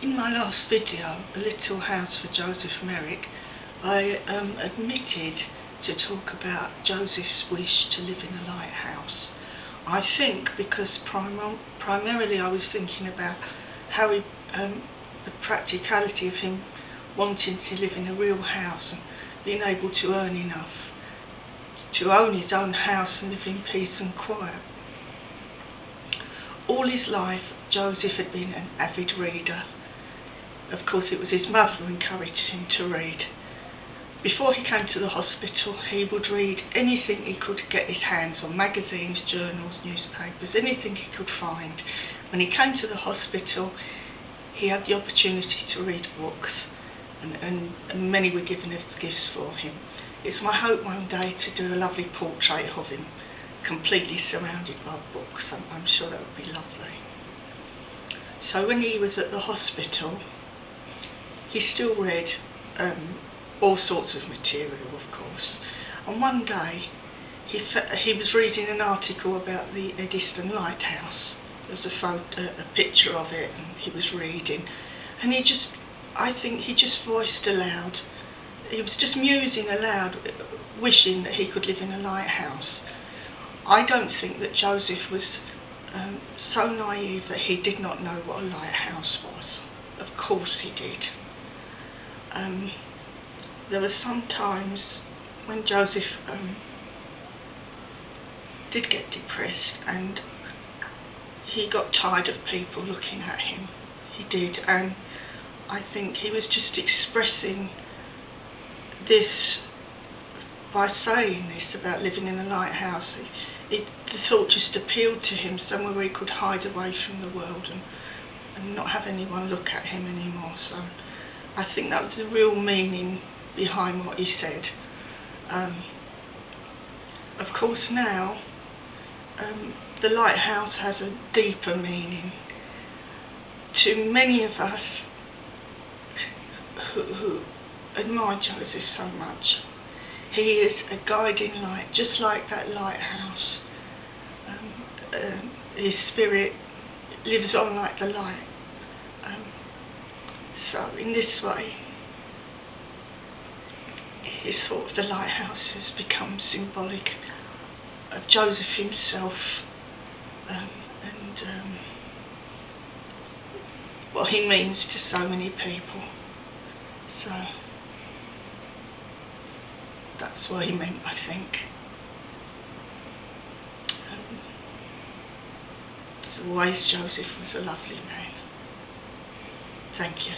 In my last video, A Little House for Joseph Merrick, I admitted to talk about Joseph's wish to live in a lighthouse. I think because primarily I was thinking about how the practicality of him wanting to live in a real house and being able to earn enough to own his own house and live in peace and quiet. All his life, Joseph had been an avid reader. Of course, it was his mother who encouraged him to read. Before he came to the hospital, he would read anything he could get his hands on, magazines, journals, newspapers, anything he could find. When he came to the hospital, he had the opportunity to read books, and many were given as gifts for him. It's my hope one day to do a lovely portrait of him, completely surrounded by books. I'm sure that would be lovely. So when he was at the hospital, he still read all sorts of material, of course. And one day, he was reading an article about the Eddystone Lighthouse. There was a picture of it, and he was reading. And I think he just voiced aloud. He was just musing aloud, wishing that he could live in a lighthouse. I don't think that Joseph was so naive that he did not know what a lighthouse was. Of course he did. There were some times when Joseph did get depressed, and he got tired of people looking at him. He did, and I think he was just expressing this by saying this about living in a lighthouse. The thought just appealed to him, somewhere where he could hide away from the world and not have anyone look at him anymore. So I think that was the real meaning behind what he said. Of course now, the lighthouse has a deeper meaning. To many of us who admire Joseph so much, he is a guiding light, just like that lighthouse. His spirit lives on like the light. So in this way, his thought of the lighthouse has become symbolic of Joseph himself, and what he means to so many people. So that's what he meant, I think. As always, Joseph was a lovely man. Thank you.